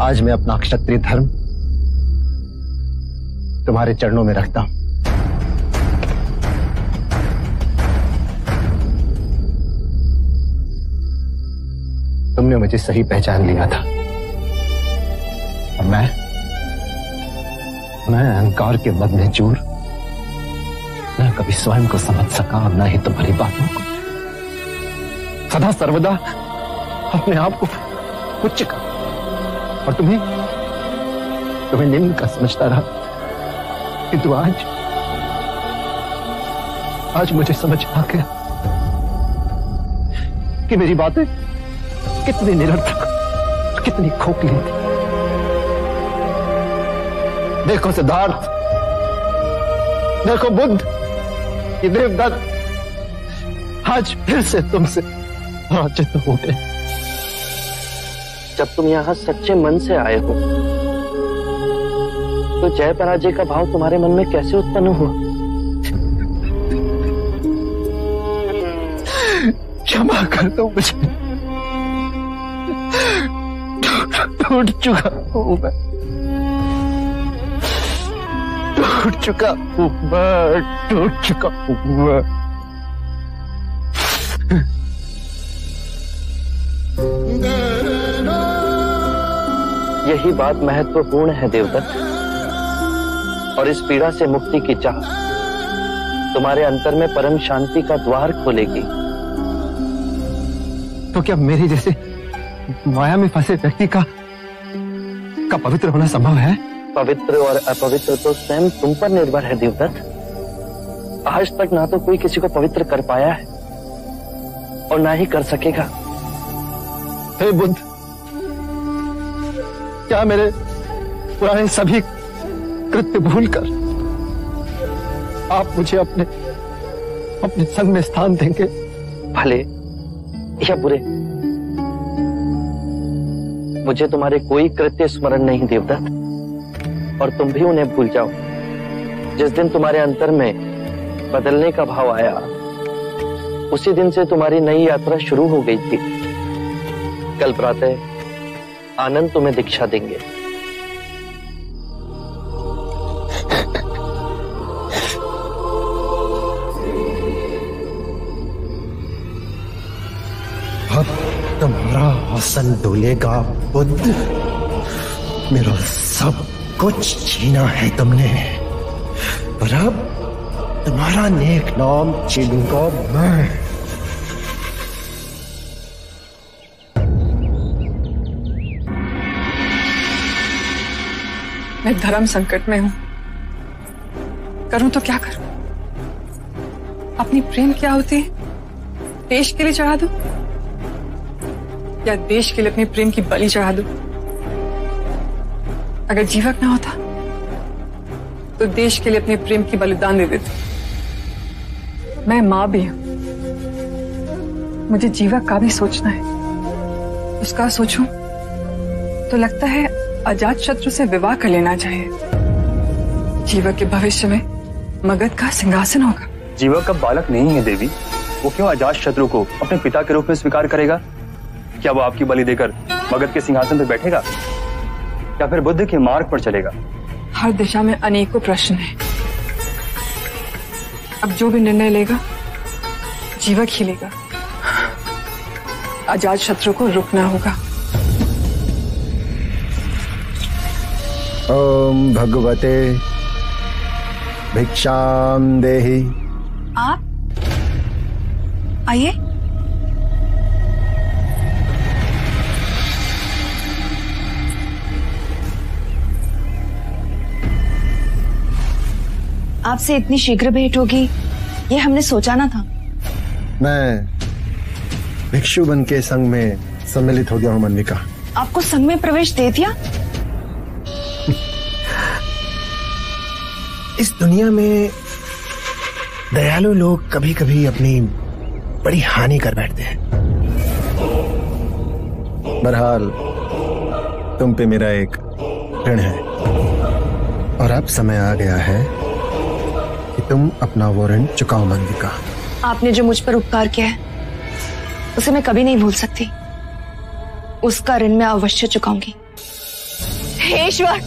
आज मैं अपना क्षत्रिय धर्म तुम्हारे चरणों में रखता हूं। तुमने मुझे सही पहचान लिया था और मैं अहंकार के मद में चूर न कभी स्वयं को समझ सका और न ही तुम्हारी बातों को। सदा सर्वदा अपने आप को उच्च का और तुम्हें निम्न का समझता रहा, किंतु आज मुझे समझ आ गया कि मेरी बातें कितनी निरर्थक, कितनी खोखली थी। देखो सिद्धार्थ, देखो बुद्ध, ये देवदत्त आज फिर से तुमसे पराजित हो गए। जब तुम यहां सच्चे मन से आए हो तो जय पराजय का भाव तुम्हारे मन में कैसे उत्पन्न हुआ? क्षमा कर दो मुझे, टूट चुका हूं मैं, टूट चुका हूं मैं। यही बात महत्वपूर्ण है देवदत्त, और इस पीड़ा से मुक्ति की चाह तुम्हारे अंतर में परम शांति का द्वार खोलेगी। तो क्या मेरे जैसे माया में फंसे व्यक्ति का पवित्र होना संभव है? पवित्र और अपवित्र तो स्वयं तुम पर निर्भर है देवदत्त। आज तक ना तो कोई किसी को पवित्र कर पाया है और ना ही कर सकेगा। हे बुद्ध, क्या मेरे पुराने सभी कृत्य भूलकर आप मुझे अपने संग में स्थान देंगे? भले या बुरे, मुझे तुम्हारे कोई कृत्य स्मरण नहीं देवदत्त, और तुम भी उन्हें भूल जाओ। जिस दिन तुम्हारे अंतर में बदलने का भाव आया, उसी दिन से तुम्हारी नई यात्रा शुरू हो गई थी। कल प्रातः आनंद तुम्हें दीक्षा देंगे। अब तुम्हारा आसन डोलेगा बुद्ध। मेरा सब कुछ छीना है तुमने, पर अब तुम्हारा नेक नाम छीनूंगा मैं। मैं धर्म संकट में हूं, करूं तो क्या करूं? अपनी प्रेम क्या होती है देश के लिए चढ़ा दूं, या देश के लिए अपनी प्रेम की बलि चढ़ा दूं? अगर जीवक ना होता तो देश के लिए अपने प्रेम की बलिदान दे देती। मैं मां भी हूं, मुझे जीवक का भी सोचना है। उसका सोचूं तो लगता है अजात शत्रु से विवाह कर लेना चाहिए। जीवक के भविष्य में मगध का सिंहासन होगा। जीवक का बालक नहीं है देवी, वो क्यों अजात शत्रु को अपने पिता के रूप में स्वीकार करेगा? क्या वो आपकी बलि देकर मगध के सिंहासन पर बैठेगा, या फिर बुद्ध के मार्ग पर चलेगा? हर दिशा में अनेकों प्रश्न हैं। अब जो भी निर्णय लेगा जीवक ही लेगा। अजात शत्रु को रुकना होगा। ओम भगवते भिक्षाम देहि। आप आइए। आपसे इतनी शीघ्र भेंट होगी ये हमने सोचा ना था। मैं भिक्षु बन के संघ में सम्मिलित हो गया हूं मन्विका। आपको संघ में प्रवेश दे दिया? इस दुनिया में दयालु लोग कभी कभी अपनी बड़ी हानि कर बैठते हैं। बहरहाल तुम पे मेरा एक ऋण है, और अब समय आ गया है कि तुम अपना वो ऋण चुकाओ मन्विका। आपने जो मुझ पर उपकार किया है उसे मैं कभी नहीं भूल सकती। उसका ऋण मैं अवश्य चुकाऊंगी। महेश्वर,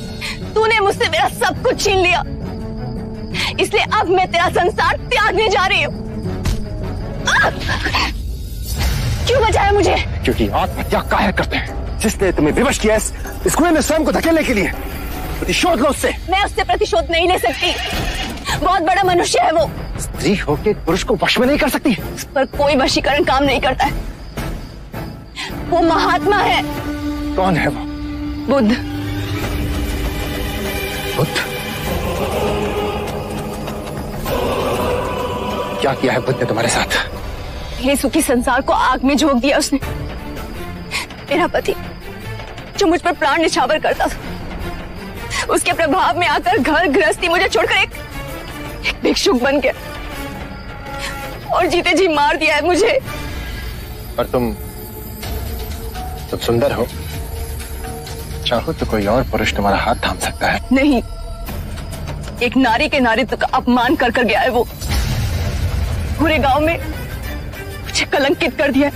तूने मुझसे मेरा सब कुछ छीन लिया, इसलिए अब मैं तेरा संसार त्यागने जा रही हूँ। क्यों बचाया मुझे? क्योंकि आत्महत्या काहे करते हैं जिसने तुम्हें विवश किया इस कुएं में स्वयं को धकेलने के लिए। प्रतिशोध लो उससे। मैं उससे प्रतिशोध नहीं ले सकती, बहुत बड़ा मनुष्य है वो। स्त्री होके पुरुष को वश में नहीं कर सकती। उस पर कोई वशीकरण काम नहीं करता है, वो महात्मा है। कौन है वो? बुद्ध। बुद्ध? क्या किया है बुद्ध ने तुम्हारे साथ? मेरे सुखी संसार को आग में झोंक दिया उसने। मेरा पति जो मुझ पर प्राण निछावर करता था, उसके प्रभाव में आकर घर गृहस्थी मुझे छोड़कर एक भिक्षुक बन गया और जीते जी मार दिया है मुझे। और तुम सुंदर हो, चाहो तो कोई और पुरुष तुम्हारा हाथ थाम सकता है। नहीं, एक नारी के नारित्व का अपमान कर गया है वो। पूरे गांव में मुझे कलंकित कर दिया है।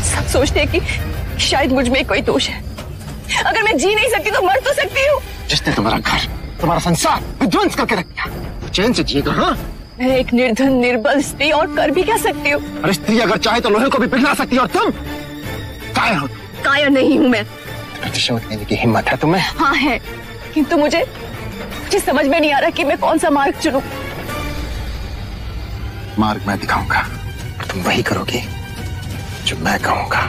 सब सोचते हैं कि शायद मुझ में कोई दोष है। अगर मैं जी नहीं सकती तो मर तो सकती हूँ। जिसने तुम्हारा घर, तुम्हारा संसार विध्वंस करके रख दिया, चैन से जिएगा? हाँ, मैं एक निर्धन निर्बल स्त्री और कर भी क्या सकती हूँ? अरे स्त्री अगर चाहे तो लोहे को भी पिघला सकती है, और तुम कायर हो। कायर नहीं हूँ मैं। प्रतिशोध लेने की हिम्मत है तुम्हें? हाँ है, किंतु मुझे समझ में नहीं आ रहा कि मैं कौन सा मार्ग चुनूं। मार्ग मैं दिखाऊंगा, तुम वही करोगी जो मैं कहूंगा।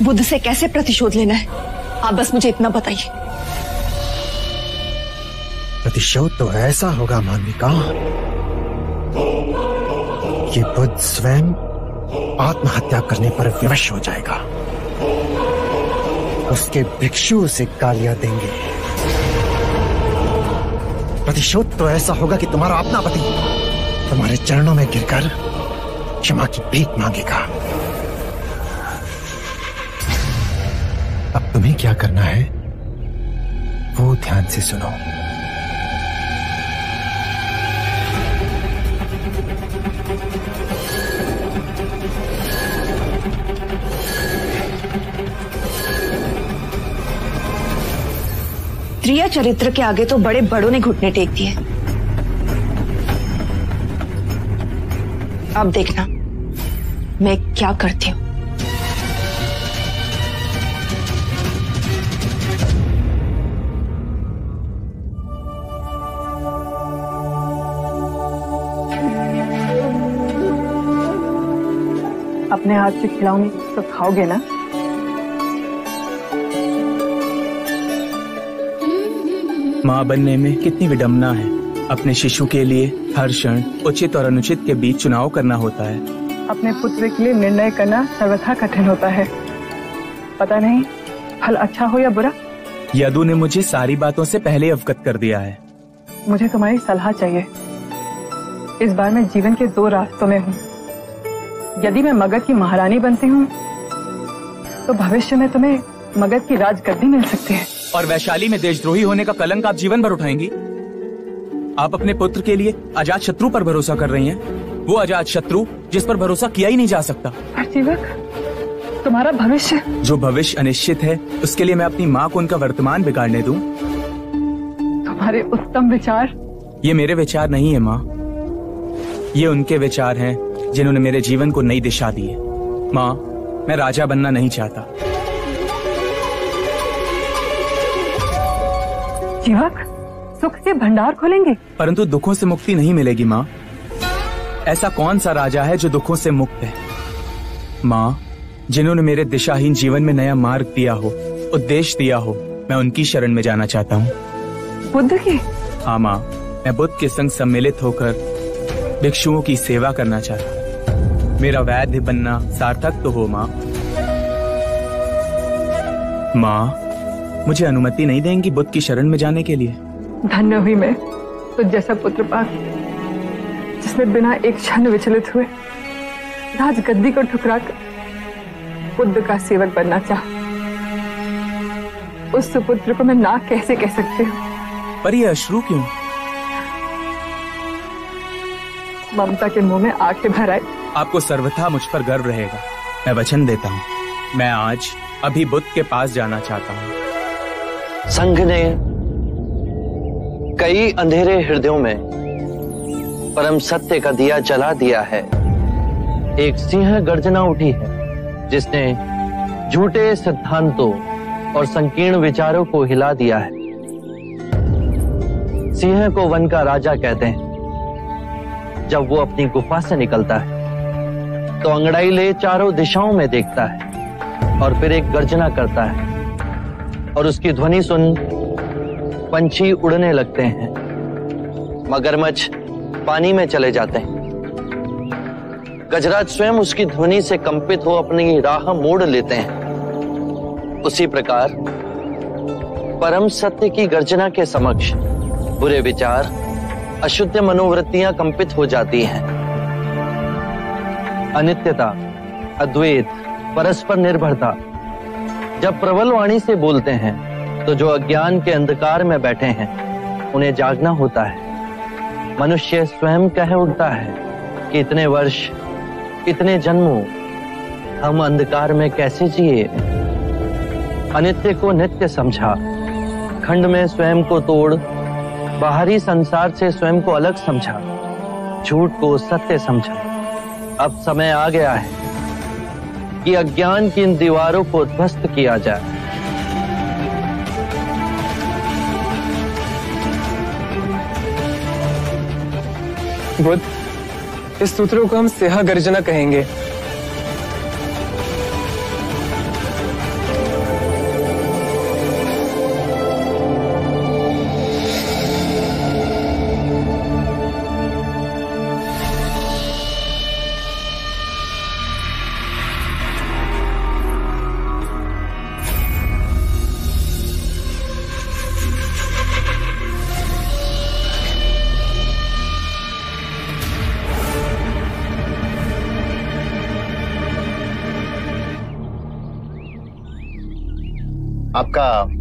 बुद्ध से कैसे प्रतिशोध लेना है, आप बस मुझे इतना बताइए। प्रतिशोध तो ऐसा होगा मानविका कि बुद्ध स्वयं आत्महत्या करने पर विवश हो जाएगा। उसके भिक्षु उसे गालियां देंगे। प्रतिशोध तो ऐसा होगा कि तुम्हारा अपना पति तुम्हारे चरणों में गिरकर क्षमा की भीख मांगेगा। अब तुम्हें क्या करना है वो ध्यान से सुनो। स्त्रिया चरित्र के आगे तो बड़े बड़ों ने घुटने टेक दिए। अब देखना मैं क्या करती हूँ। अपने हाथ से खिलाऊंगी तो खाओगे ना? माँ बनने में कितनी विडंबना है। अपने शिशु के लिए हर क्षण उचित और अनुचित के बीच चुनाव करना होता है। अपने पुत्र के लिए निर्णय करना सर्वथा कठिन होता है। पता नहीं फल अच्छा हो या बुरा। यदु ने मुझे सारी बातों से पहले अवगत कर दिया है। मुझे तुम्हारी सलाह चाहिए। इस बार मैं जीवन के 2 रास्तों में हूँ। यदि मैं मगध की महारानी बनती हूँ तो भविष्य में तुम्हें मगध की राजगद्दी मिल सकती है। और वैशाली में देशद्रोही होने का कलंक आप जीवन भर उठाएंगी। आप अपने पुत्र के लिए अजात शत्रु पर भरोसा कर रही हैं। वो अजात शत्रु जिस पर भरोसा किया ही नहीं जा सकता। जीवक, तुम्हारा भविष्य? जो भविष्य अनिश्चित है उसके लिए मैं अपनी माँ को उनका वर्तमान बिगाड़ने दूं? तुम्हारे उत्तम विचार? ये मेरे विचार नहीं है माँ, ये उनके विचार हैं जिन्होंने मेरे जीवन को नई दिशा दी है। माँ, मैं राजा बनना नहीं चाहता। जीवक, सुख के भंडार खोलेंगे परंतु दुखों से मुक्ति नहीं मिलेगी माँ। ऐसा कौन सा राजा है जो दुखों से मुक्त है? माँ, जिन्होंने मेरे दिशाहीन जीवन में नया मार्ग दिया हो, उद्देश्य दिया हो, मैं उनकी शरण में जाना चाहता हूँ। बुद्ध की? हाँ माँ, मैं बुद्ध के संग सम्मिलित होकर भिक्षुओं की सेवा करना चाहता हूँ। मेरा वैद्य बनना सार्थक तो हो माँ। माँ, मुझे अनुमति नहीं देंगी बुद्ध की शरण में जाने के लिए? धन्य हुई मैं तो जैसा पुत्र पाकर, जिसने बिना एक क्षण विचलित हुए राजगद्दी को ठुकराकर बुद्ध का सेवक बनना चाहा। उस सुपुत्र को मैं ना कैसे कह सकती हूँ? पर ये अश्रु क्यों? ममता के मुंह में आंखें भर आई। आपको सर्वथा मुझ पर गर्व रहेगा। मैं वचन देता हूँ, मैं आज अभी बुद्ध के पास जाना चाहता हूँ। संघ ने कई अंधेरे हृदयों में परम सत्य का दिया जला दिया है। एक सिंह गर्जना उठी है जिसने झूठे सिद्धांतों और संकीर्ण विचारों को हिला दिया है। सिंह को वन का राजा कहते हैं। जब वो अपनी गुफा से निकलता है तो अंगड़ाई ले चारों दिशाओं में देखता है और फिर एक गर्जना करता है और उसकी ध्वनि सुन पंछी उड़ने लगते हैं, मगरमच्छ पानी में चले जाते हैं। गजराज स्वयं उसकी ध्वनि से कंपित हो अपनी राह मोड़ लेते हैं। उसी प्रकार परम सत्य की गर्जना के समक्ष बुरे विचार, अशुद्ध मनोवृत्तियां कंपित हो जाती हैं। अनित्यता, अद्वैत, परस्पर निर्भरता जब प्रबल वाणी से बोलते हैं तो जो अज्ञान के अंधकार में बैठे हैं उन्हें जागना होता है। मनुष्य स्वयं कह उठता है कि इतने वर्ष, इतने जन्मों हम अंधकार में कैसे जिए। अनित्य को नित्य समझा, खंड में स्वयं को तोड़, बाहरी संसार से स्वयं को अलग समझा, झूठ को सत्य समझा। अब समय आ गया है कि अज्ञान की इन दीवारों को ध्वस्त किया जाए। बुद्ध, इस सूत्रों को हम सिंह गर्जना कहेंगे।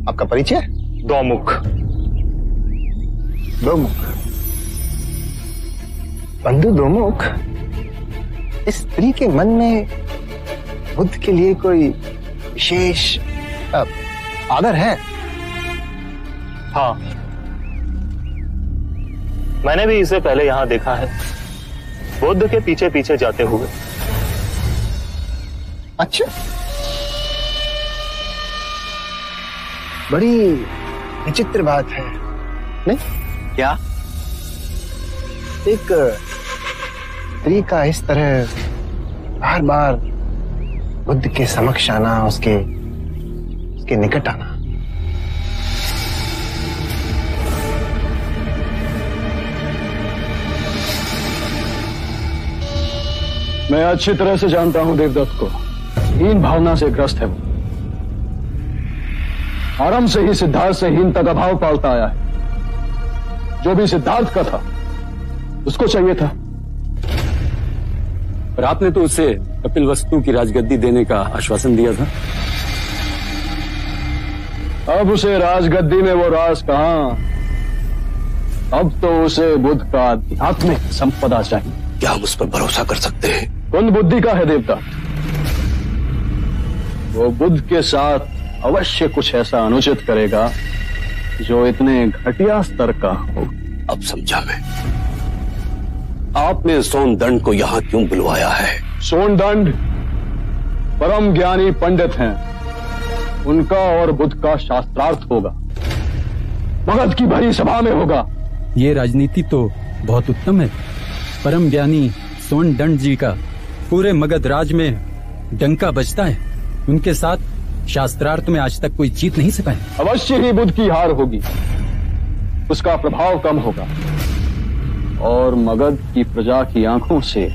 आपका परिचय? दोमुख। दोमुख, बंधु दोमुख, इस स्त्री के मन में बुद्ध के लिए कोई विशेष आदर है? हाँ, मैंने भी इसे पहले यहां देखा है, बुद्ध के पीछे पीछे जाते हुए। अच्छा, बड़ी विचित्र बात है, नहीं? क्या? एक स्त्री का इस तरह बार बार बुद्ध के समक्ष आना, उसके निकट आना। मैं अच्छी तरह से जानता हूं देवदत्त को। हीन भावना से ग्रस्त है वो। आरंभ से ही सिद्धार्थ से हीन तक अभाव पालता आया है। जो भी सिद्धार्थ का था उसको चाहिए था। पर आपने तो उसे कपिलवस्तु की राजगद्दी देने का आश्वासन दिया था। अब उसे राजगद्दी में वो राज कहां, अब तो उसे बुद्ध का आध्यात्मिक संपदा चाहिए। क्या हम उस पर भरोसा कर सकते हैं? कुंद बुद्धि का है देवता। वो बुद्ध के साथ अवश्य कुछ ऐसा अनुचित करेगा जो इतने घटिया स्तर का हो। अब समझा मैं। आपने सोनदंड को यहां क्यों बुलवाया है? सोनदंड परम ज्ञानी पंडित हैं। उनका और बुद्ध का शास्त्रार्थ होगा, मगध की भरी सभा में होगा। ये राजनीति तो बहुत उत्तम है। परम ज्ञानी सोनदंड जी का पूरे मगध राज में डंका बजता है। उनके साथ शास्त्रार्थ में आज तक कोई जीत नहीं सका है। अवश्य ही बुद्ध की हार होगी, उसका प्रभाव कम होगा और मगध की प्रजा की आंखों से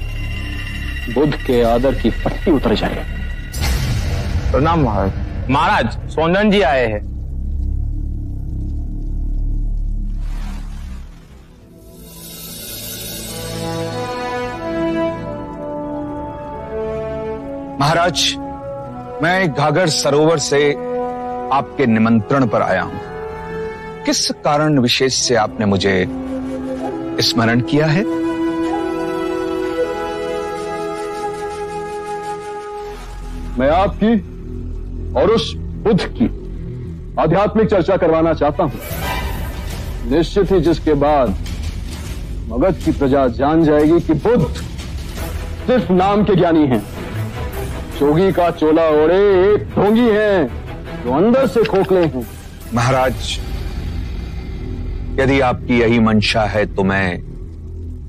बुद्ध के आदर की पट्टी उतर जाएगी। प्रणाम महाराज। महाराज, सोनदंड जी आए हैं। महाराज, मैं घाघर सरोवर से आपके निमंत्रण पर आया हूं। किस कारण विशेष से आपने मुझे स्मरण किया है? मैं आपकी और उस बुद्ध की आध्यात्मिक चर्चा करवाना चाहता हूं। निश्चित ही जिसके बाद मगध की प्रजा जान जाएगी कि बुद्ध सिर्फ नाम के ज्ञानी हैं, जोगी का चोला ओढ़े एक ढोंगी हैं जो अंदर से खोखले हैं। महाराज, यदि आपकी यही मंशा है तो मैं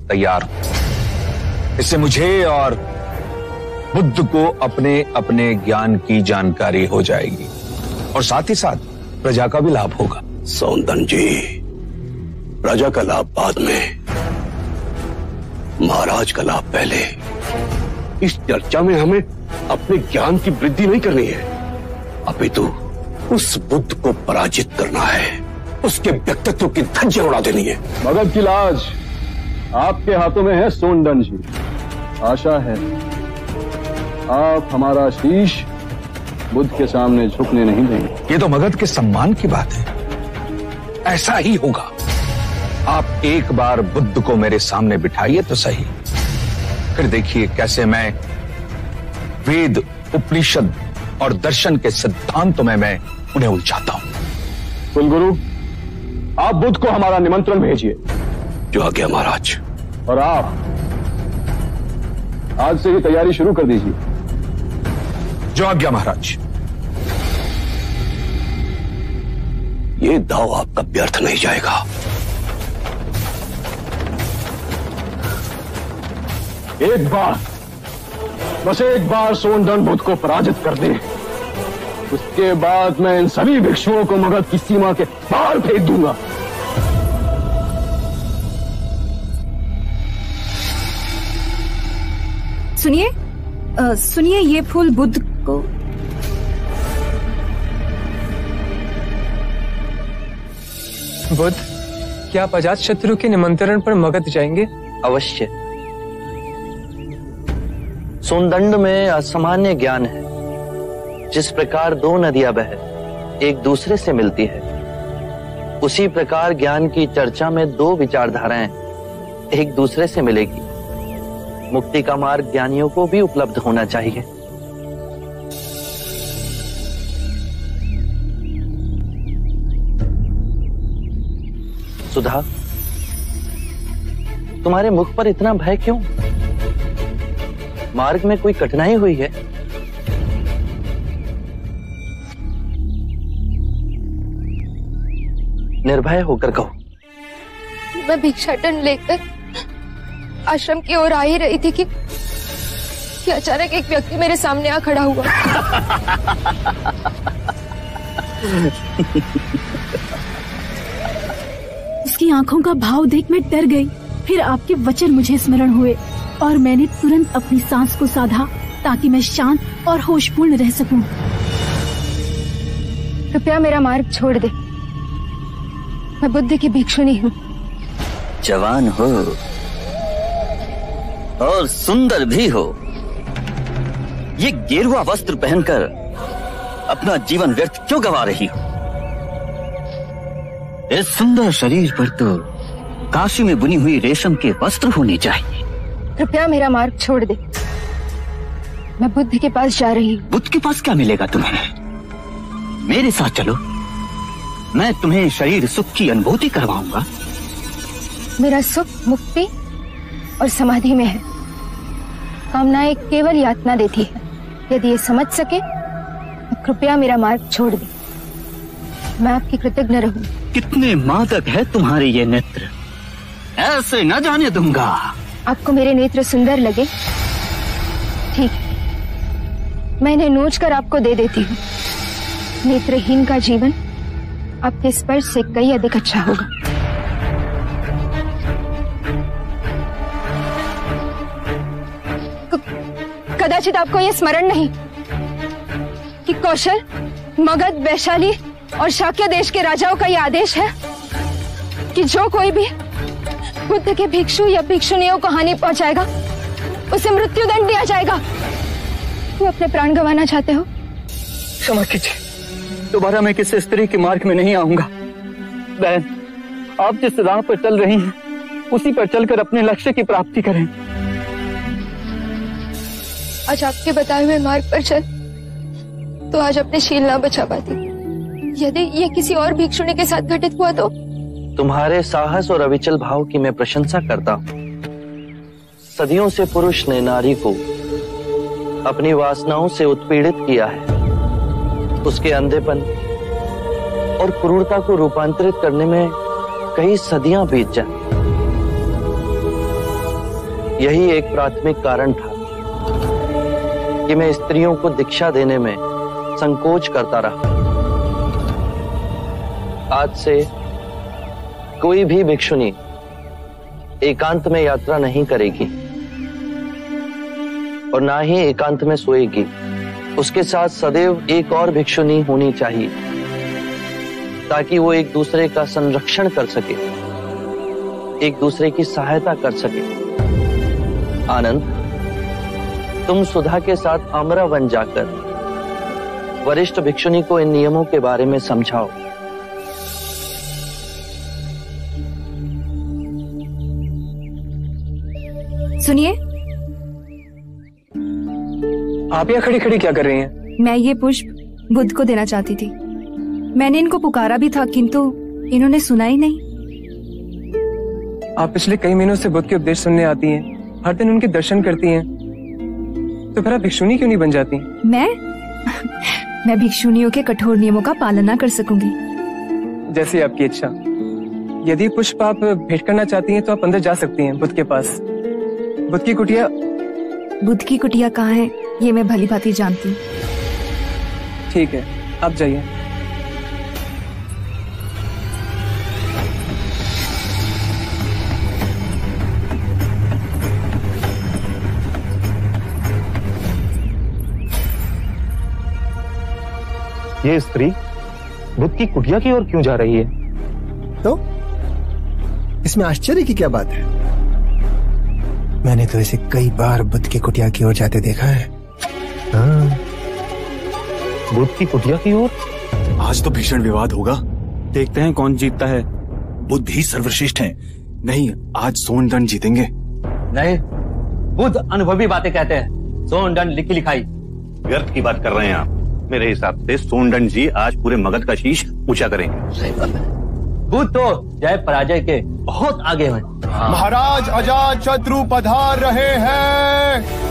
तैयार हूं। इससे मुझे और बुद्ध को अपने अपने ज्ञान की जानकारी हो जाएगी और साथ ही साथ प्रजा का भी लाभ होगा। सौंदन जी, प्रजा का लाभ बाद में, महाराज का लाभ पहले। इस चर्चा में हमें अपने ज्ञान की वृद्धि नहीं करनी है, अपितु उस बुद्ध को पराजित करना है, उसके व्यक्तित्व की धज्जियां उड़ा देनी है। मगध की लाज आपके हाथों में है सोनदंड जी। आशा है आप हमारा शीश बुद्ध के सामने झुकने नहीं देंगे। ये तो मगध के सम्मान की बात है, ऐसा ही होगा। आप एक बार बुद्ध को मेरे सामने बिठाइए तो सही, फिर देखिए कैसे मैं वेद, उपनिषद और दर्शन के सिद्धांतों में मैं उन्हें उलझाता हूं। कुलगुरु, आप बुद्ध को हमारा निमंत्रण भेजिए। जो आज्ञा महाराज। और आप आज से ही तैयारी शुरू कर दीजिए। जो आज्ञा महाराज। ये दाव आपका व्यर्थ नहीं जाएगा। एक बार, बस एक बार सोनदंड बुद्ध को पराजित कर दे, उसके बाद मैं इन सभी भिक्षुओं को मगध की सीमा के बाहर फेंक दूंगा। सुनिए, ये फूल बुद्ध को। बुद्ध, क्या आप अजात शत्रु के निमंत्रण पर मगध जाएंगे? अवश्य। सोनदंड में असामान्य ज्ञान है। जिस प्रकार दो नदियां बह एक दूसरे से मिलती है, उसी प्रकार ज्ञान की चर्चा में दो विचारधाराएं एक दूसरे से मिलेगी। मुक्ति का मार्ग ज्ञानियों को भी उपलब्ध होना चाहिए। सुधा, तुम्हारे मुख पर इतना भय क्यों? मार्ग में कोई कठिनाई हुई है? निर्भय होकर कहो। मैं भिक्षाटन लेकर आश्रम की ओर आ ही रही थी कि अचानक एक व्यक्ति मेरे सामने आ खड़ा हुआ। उसकी आंखों का भाव देख मैं डर गई। फिर आपके वचन मुझे स्मरण हुए और मैंने तुरंत अपनी सांस को साधा ताकि मैं शांत और होशपूर्ण रह सकूं। कृपया मेरा मार्ग छोड़ दे। मैं बुद्ध की भिक्षुनी हूँ। जवान हो और सुंदर भी हो, ये गेरुआ वस्त्र पहनकर अपना जीवन व्यर्थ क्यों गवा रही हो? इस सुंदर शरीर पर तो काशी में बुनी हुई रेशम के वस्त्र होने चाहिए। कृपया मेरा मार्ग छोड़ दे। मैं बुद्ध के पास जा रही हूँ। बुद्ध के पास क्या मिलेगा तुम्हें? मेरे साथ चलो, मैं तुम्हें शरीर सुख की अनुभूति करवाऊंगा। मेरा सुख मुक्ति और समाधि में है। कामनाएं केवल यातना देती है। यदि ये समझ सके तो कृपया मेरा मार्ग छोड़ दे। मैं आपकी कृतज्ञ रहूं। कितने मादक है तुम्हारे ये नेत्र, ऐसे न जाने दूंगा। आपको मेरे नेत्र सुंदर लगे? ठीक, मैं इन्हें नोच कर आपको दे देती हूँ। नेत्रहीन का जीवन आपके स्पर्श से कई अधिक अच्छा होगा। कदाचित आपको यह स्मरण नहीं कि कौशल, मगध, वैशाली और शाक्य देश के राजाओं का यह आदेश है कि जो कोई भी बुद्ध के भिक्षु या भिक्षुनियों को हानि पहुंचाएगा उसे मृत्यु दंड दिया जाएगा। तुम अपने प्राण गंवाना चाहते हो? क्षमा कीजिए, दोबारा मैं किसी स्त्री के मार्ग में नहीं आऊंगा। बहन, आप जिस राह पर चल रही हैं उसी पर चलकर अपने लक्ष्य की प्राप्ति करें। आज आपके बताए हुए मार्ग पर चल तो आज अपने शील ना बचा पाती। यदि ये किसी और भिक्षुणी के साथ घटित हुआ तो? तुम्हारे साहस और अविचल भाव की मैं प्रशंसा करता हूं। सदियों से पुरुष ने नारी को अपनी वासनाओं से उत्पीड़ित किया है। उसके अंधेपन और क्रूरता को रूपांतरित करने में कई सदियां बीत जाए। यही एक प्राथमिक कारण था कि मैं स्त्रियों को दीक्षा देने में संकोच करता रहा। आज से कोई भी भिक्षुणी एकांत में यात्रा नहीं करेगी और ना ही एकांत में सोएगी। उसके साथ सदैव एक और भिक्षुणी होनी चाहिए ताकि वो एक दूसरे का संरक्षण कर सके, एक दूसरे की सहायता कर सके। आनंद, तुम सुधा के साथ आम्रवन जाकर वरिष्ठ भिक्षुणी को इन नियमों के बारे में समझाओ। सुनिए, आप यहाँ खड़ी खड़ी क्या कर रही हैं? मैं ये पुष्प बुद्ध को देना चाहती थी। मैंने इनको पुकारा भी था किंतु इन्होंने सुना ही नहीं। आप पिछले कई महीनों से बुद्ध के उपदेश सुनने आती हैं, हर दिन उनके दर्शन करती हैं, तो फिर आप भिक्षुणी क्यों नहीं बन जाती? मैं भिक्षुणियों के कठोर नियमों का पालन ना कर सकूंगी। जैसी आपकी इच्छा। यदि पुष्प आप भेंट करना चाहती हैं तो आप अंदर जा सकती हैं बुद्ध के पास। बुद्ध की कुटिया कहाँ है ये मैं भली भांति जानती हूँ। ठीक है, आप जाइए। ये स्त्री बुद्ध की कुटिया की ओर क्यों जा रही है? तो इसमें आश्चर्य की क्या बात है? मैंने तो इसे कई बार बुद्ध की कुटिया की ओर जाते देखा है। हाँ। बुद्ध की कुटिया की ओर? आज तो भीषण विवाद होगा। देखते हैं कौन जीतता है। बुद्ध ही सर्वश्रेष्ठ हैं। नहीं, आज सोनदंड जीतेंगे। नहीं, बुद्ध अनुभवी बातें कहते हैं। सोनदंड लिखी लिखाई। व्यर्थ की बात कर रहे हैं आप। मेरे हिसाब से सोनदंड जी आज पूरे मगध का शीश ऊंचा करेंगे। सही बात है। बुद्ध तो जय पराजय के बहुत आगे हैं। महाराज अजात शत्रु पधार रहे हैं।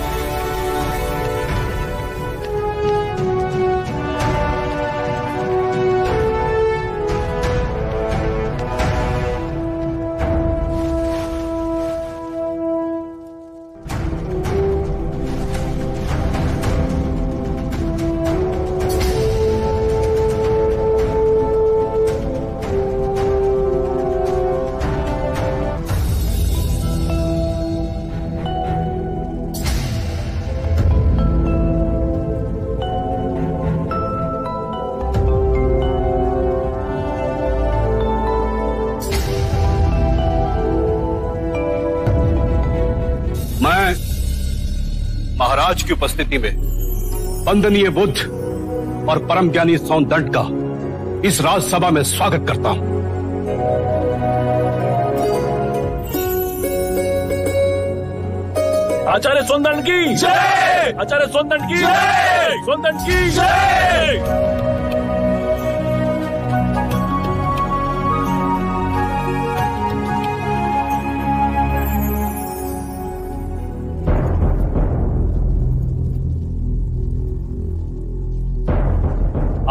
महाराज की उपस्थिति में वंदनीय बुद्ध और परम ज्ञानी सोनदंड का इस राजसभा में स्वागत करता हूं। आचार्य सोनदंड की जय! आचार्य सोनदंड की जय! सोनदंड की जय!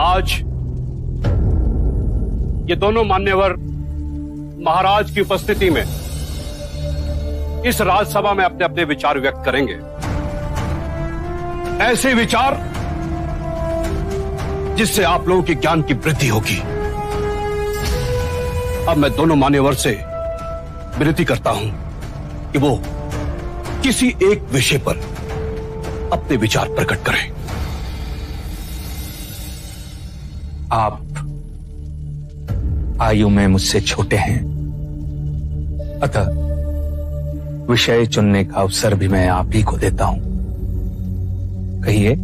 आज ये दोनों मान्यवर महाराज की उपस्थिति में इस राजसभा में अपने अपने विचार व्यक्त करेंगे। ऐसे विचार जिससे आप लोगों के ज्ञान की वृद्धि होगी। अब मैं दोनों मान्यवर से विनती करता हूं कि वो किसी एक विषय पर अपने विचार प्रकट करें। आप आयु में मुझसे छोटे हैं, अतः विषय चुनने का अवसर भी मैं आप ही को देता हूं। कहिए,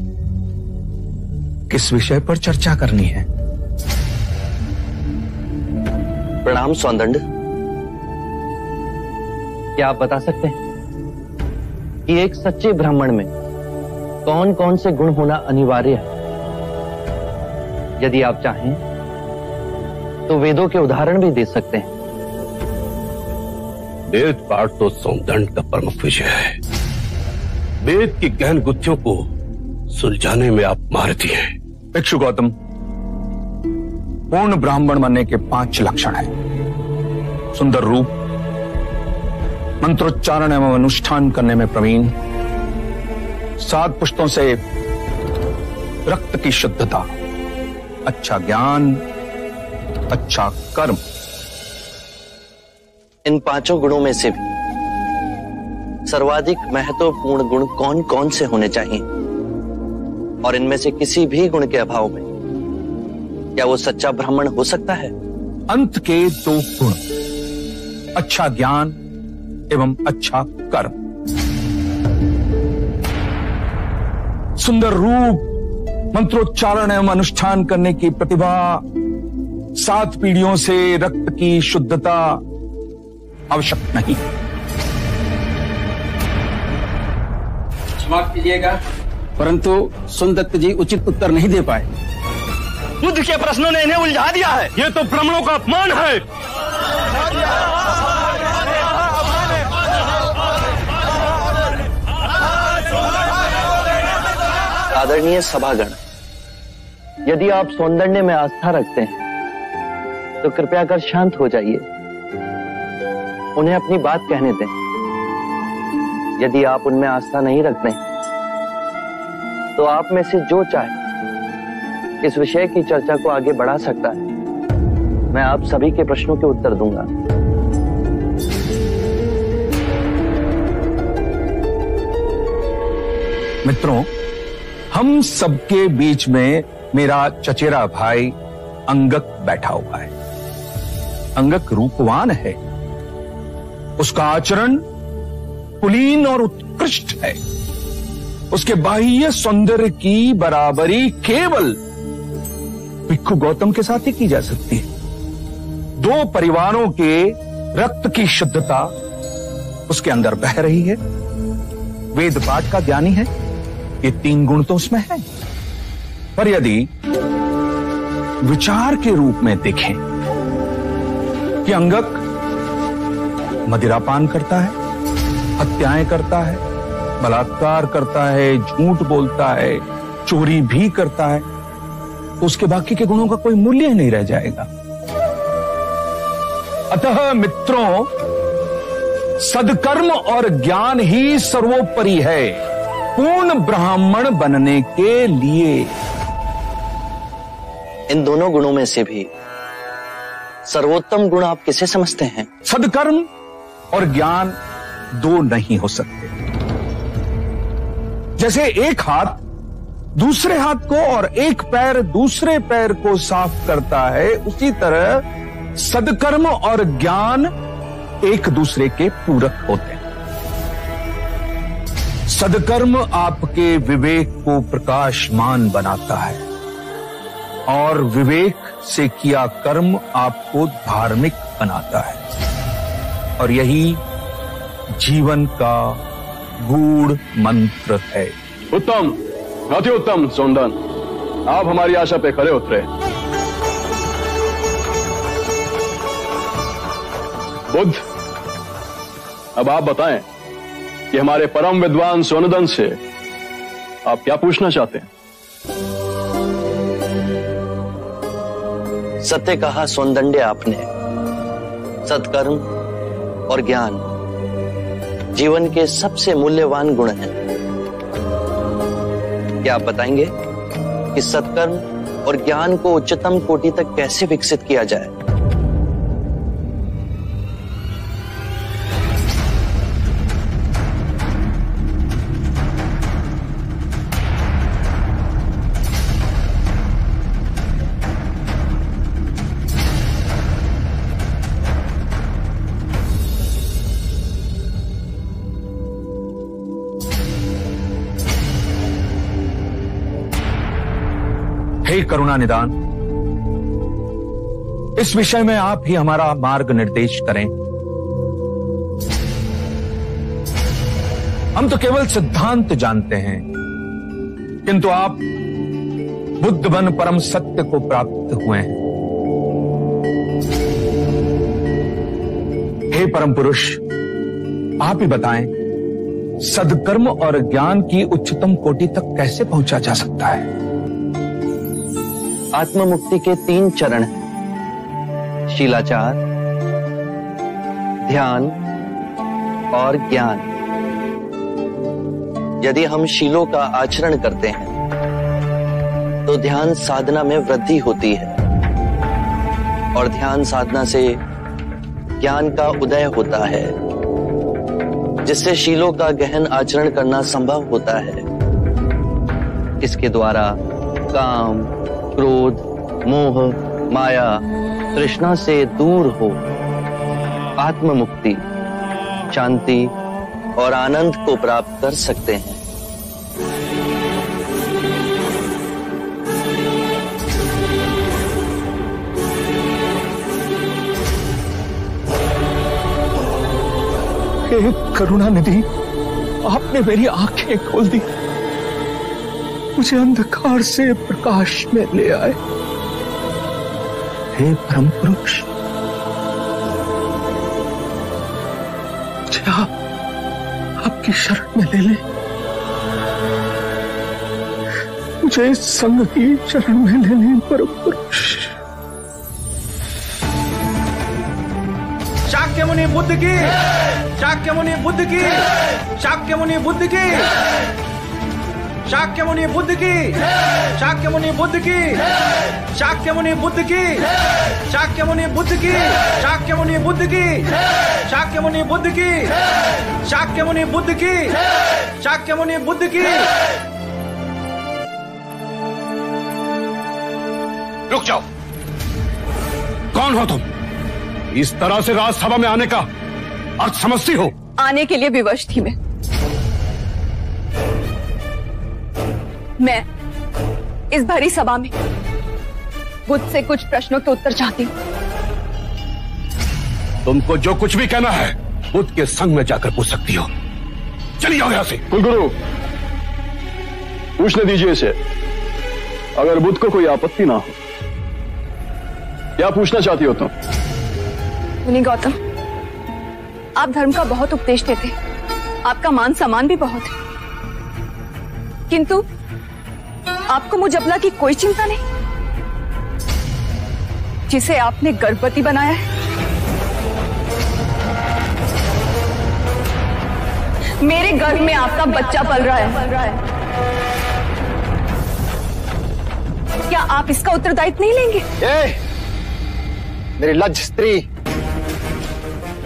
किस विषय पर चर्चा करनी है? प्रणाम सोनदंड। क्या आप बता सकते हैं कि एक सच्चे ब्राह्मण में कौन कौन से गुण होना अनिवार्य है? यदि आप चाहें तो वेदों के उदाहरण भी दे सकते हैं। वेद पाठ तो सौंदर्य का प्रमुख विषय है। वेद की गहन गुत्थियों को सुलझाने में आप महारथी हैं। भिक्षु गौतम, पूर्ण ब्राह्मण बनने के 5 लक्षण हैं। सुंदर रूप, मंत्रोच्चारण एवं अनुष्ठान करने में प्रवीण, 7 पुष्टों से रक्त की शुद्धता, अच्छा ज्ञान, अच्छा कर्म। इन 5 गुणों में से भी सर्वाधिक महत्वपूर्ण गुण कौन कौन से होने चाहिए? और इनमें से किसी भी गुण के अभाव में क्या वो सच्चा ब्राह्मण हो सकता है? अंत के 2 गुण, अच्छा ज्ञान एवं अच्छा कर्म। सुंदर रूप, मंत्रोच्चारण एवं अनुष्ठान करने की प्रतिभा, 7 पीढ़ियों से रक्त की शुद्धता आवश्यक नहीं। क्षमा कीजिएगा, परंतु सोनदत्त जी उचित उत्तर नहीं दे पाए। बुद्ध के प्रश्नों ने इन्हें उलझा दिया है। ये तो ब्राह्मणों का अपमान है। आदरणीय सभागण, यदि आप सौंदर्य में आस्था रखते हैं तो कृपया कर शांत हो जाइए, उन्हें अपनी बात कहने दें। यदि आप उनमें आस्था नहीं रखते तो आप में से जो चाहे इस विषय की चर्चा को आगे बढ़ा सकता है। मैं आप सभी के प्रश्नों के उत्तर दूंगा। मित्रों, हम सबके बीच में मेरा चचेरा भाई अंगक बैठा हुआ है। अंगक रूपवान है, उसका आचरण कुलीन और उत्कृष्ट है। उसके बाह्य सौंदर्य की बराबरी केवल भिक्षु गौतम के साथ ही की जा सकती है। 2 परिवारों के रक्त की शुद्धता उसके अंदर बह रही है। वेद पाठ का ज्ञानी है, ये 3 गुण तो उसमें है। पर यदि विचार के रूप में देखें कि अंगक मदिरापान करता है, हत्याएं करता है, बलात्कार करता है, झूठ बोलता है, चोरी भी करता है, तो उसके बाकी के गुणों का कोई मूल्य ही नहीं रह जाएगा। अतः मित्रों, सदकर्म और ज्ञान ही सर्वोपरि है पूर्ण ब्राह्मण बनने के लिए। इन दोनों गुणों में से भी सर्वोत्तम गुण आप किसे समझते हैं? सदकर्म और ज्ञान 2 नहीं हो सकते। जैसे एक हाथ दूसरे हाथ को और एक पैर दूसरे पैर को साफ करता है, उसी तरह सदकर्म और ज्ञान एक दूसरे के पूरक होते हैं। सदकर्म आपके विवेक को प्रकाशमान बनाता है और विवेक से किया कर्म आपको धार्मिक बनाता है, और यही जीवन का गूढ़ मंत्र है। उत्तम, अति उत्तम सोंदन, आप हमारी आशा पे खरे उतरे। बुद्ध, अब आप बताएं कि हमारे परम विद्वान सोनदन से आप क्या पूछना चाहते हैं? सत्य कहा सौंदर्य आपने। सत्कर्म और ज्ञान जीवन के सबसे मूल्यवान गुण हैं। क्या आप बताएंगे कि सत्कर्म और ज्ञान को उच्चतम कोटि तक कैसे विकसित किया जाए? हे करुणा निदान, इस विषय में आप ही हमारा मार्ग निर्देश करें। हम तो केवल सिद्धांत जानते हैं, किंतु आप बुद्ध बन परम सत्य को प्राप्त हुए हैं। हे परम पुरुष, आप ही बताएं, सदकर्म और ज्ञान की उच्चतम कोटि तक कैसे पहुंचा जा सकता है? आत्म मुक्ति के 3 चरण हैं, शीलाचार, ध्यान और ज्ञान। यदि हम शीलों का आचरण करते हैं तो ध्यान साधना में वृद्धि होती है और ध्यान साधना से ज्ञान का उदय होता है, जिससे शीलों का गहन आचरण करना संभव होता है। इसके द्वारा काम, क्रोध, मोह, माया, तृष्णा से दूर हो आत्म मुक्ति, शांति और आनंद को प्राप्त कर सकते हैं। हे करुणा निधि, आपने मेरी आंखें खोल दी, मुझे अंधकार से प्रकाश में ले आए। हे परम पुरुष, मुझे आपकी शरण में ले ले, मुझे संग की शरण में ले ले परम पुरुष। शाक्य मुनि बुद्ध की, शाक्य मुनि बुद्ध की, शाक्य मुनि बुद्ध की, शाक्य मुनि बुद्ध की, शाक्य मुनि बुद्ध की, शाक्य मुनि बुद्ध की, शाक्य मुनि बुद्ध की, शाक्य मुनि बुद्ध की, शाक्य मुनि बुद्ध की, शाक्य मुनि बुद्ध की, शाक्य मुनि बुद्ध की। रुक जाओ, कौन हो तुम? इस तरह से राजसभा में आने का अर्थ समझती हो? आने के लिए विवश थी मैं इस भरी सभा में बुद्ध से कुछ प्रश्नों के उत्तर चाहती हूँ। तुमको जो कुछ भी कहना है बुद्ध के संग में जाकर पूछ सकती हो। चली जाओ यहां से। कुलगुरु, पूछने दीजिए इसे, अगर बुद्ध को कोई आपत्ति ना हो। क्या पूछना चाहती हो तुम? मुनि गौतम, आप धर्म का बहुत उपदेश देते, आपका मान सम्मान भी बहुत है, किंतु आपको मुझ अबला की कोई चिंता नहीं, जिसे आपने गर्भवती बनाया है। मेरे गर्भ में आपका बच्चा पल रहा है, क्या आप इसका उत्तरदायित्व नहीं लेंगे? मेरी लज्ज स्त्री,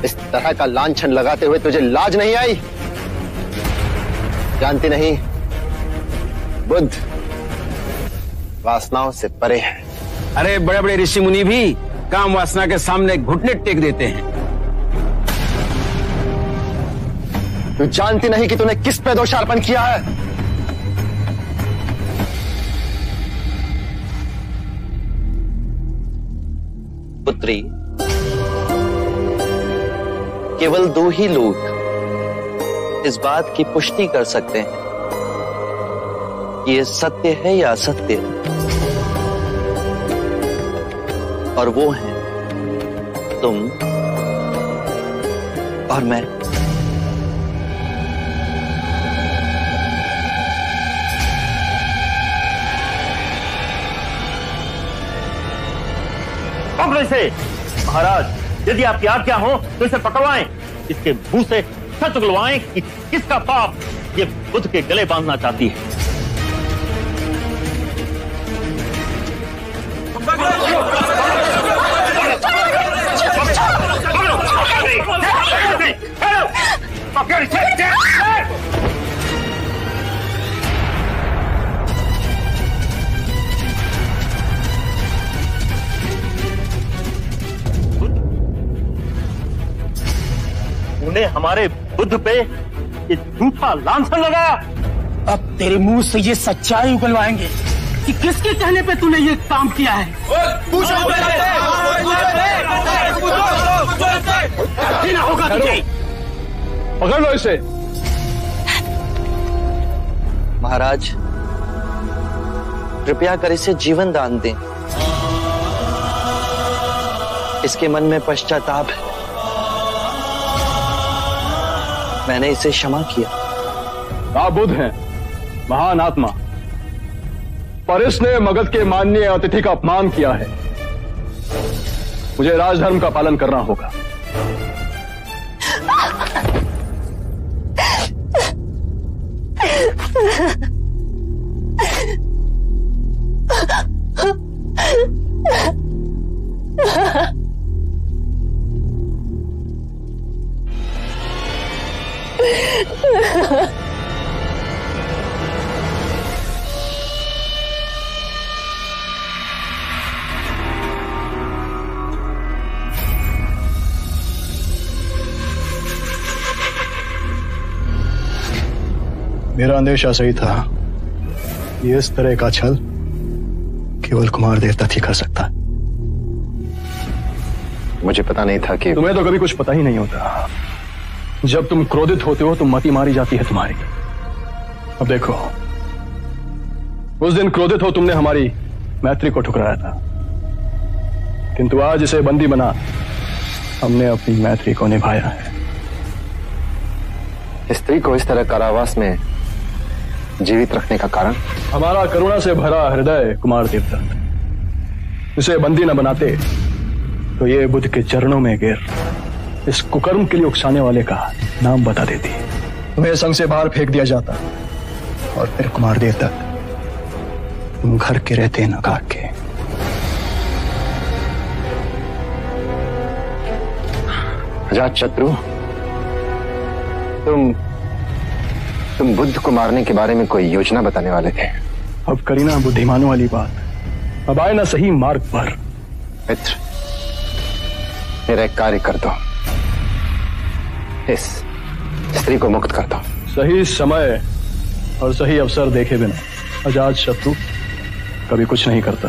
इस तरह का लांछन लगाते हुए तुझे लाज नहीं आई? जानती नहीं, बुद्ध वासनाओं से परे है। अरे बड़े बड़े ऋषि मुनि भी काम वासना के सामने घुटने टेक देते हैं। तू जानती नहीं कि तूने किस पे दोषारोपण किया है? पुत्री, केवल 2 ही लोग इस बात की पुष्टि कर सकते हैं कि ये सत्य है या असत्य है, और वो हैं तुम और मैं। पकड़ो इसे। महाराज, यदि आपकी आज्ञा हो तो इसे पकड़वाएं, इसके मुंह से सच उगलवाएं कि किसका पाप ये बुद्ध के गले बांधना चाहती है। उन्हें हमारे बुद्ध पे ये झूठा लांछन लगाया। अब तेरे मुंह से ये सच्चाई उगलवाएंगे कि किसके कहने पे तूने ये काम किया है। ना होगा तुझे। पकड़ लो इसे। महाराज, कृपया कर इसे जीवन दान दें। इसके मन में पश्चाताप है मैंने इसे क्षमा किया। आप बुद्ध हैं, महान आत्मा, पर इसने मगध के माननीय अतिथि का अपमान किया है। मुझे राजधर्म का पालन करना होगा। मेरा अंदेशा सही था। ये इस तरह का छल केवल कुमार देवता ही कर सकता। मुझे पता नहीं था कि तुम्हें तो कभी कुछ पता ही नहीं होता। जब तुम क्रोधित होते हो तो मति मारी जाती है तुम्हारी। अब देखो, उस दिन क्रोधित हो तुमने हमारी मैत्री को ठुकराया था, किंतु आज इसे बंदी बना हमने अपनी मैत्री को निभाया है। स्त्री को इस तरह कारावास में जीवित रखने का कारण? हमारा करुणा से भरा हृदय कुमार देवता। इसे बंदी न बनाते तो ये बुद्ध के चरणों में गिर इस कुकर्म के लिए उकसाने वाले का नाम बता देती। तुम्हें संग से बाहर फेंक दिया जाता और फिर कुमार देवता तुम घर के रहते नकार के। अजात शत्रु, तुम बुद्ध को मारने के बारे में कोई योजना बताने वाले थे। अब करी ना बुद्धिमानों वाली बात। अब आए ना सही मार्ग पर। मित्र, मेरा एक कार्य कर दो। इस स्त्री को मुक्त कर दो। सही समय और सही अवसर देखे बिना अजात शत्रु कभी कुछ नहीं करता।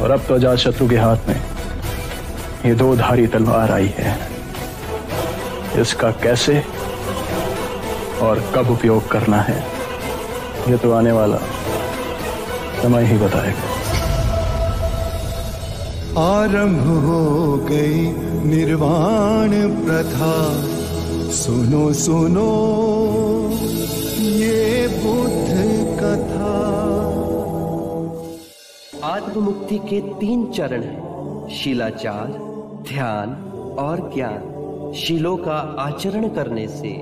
और अब तो अजात शत्रु के हाथ में ये दो धारी तलवार आई है। इसका कैसे और कब उपयोग करना है ये तो आने वाला समय ही बताएगा। आरंभ हो गई निर्वाण प्रथा, सुनो सुनो ये बुद्ध कथा। आत्ममुक्ति के 3 चरण हैं: शीलाचार, ध्यान और ज्ञान। शीलों का आचरण करने से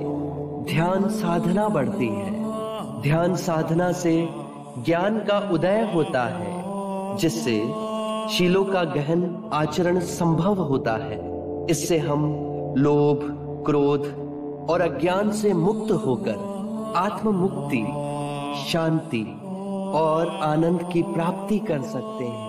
ध्यान साधना बढ़ती है। ध्यान साधना से ज्ञान का उदय होता है, जिससे शीलों का गहन आचरण संभव होता है। इससे हम लोभ, क्रोध और अज्ञान से मुक्त होकर आत्म मुक्ति, शांति और आनंद की प्राप्ति कर सकते हैं।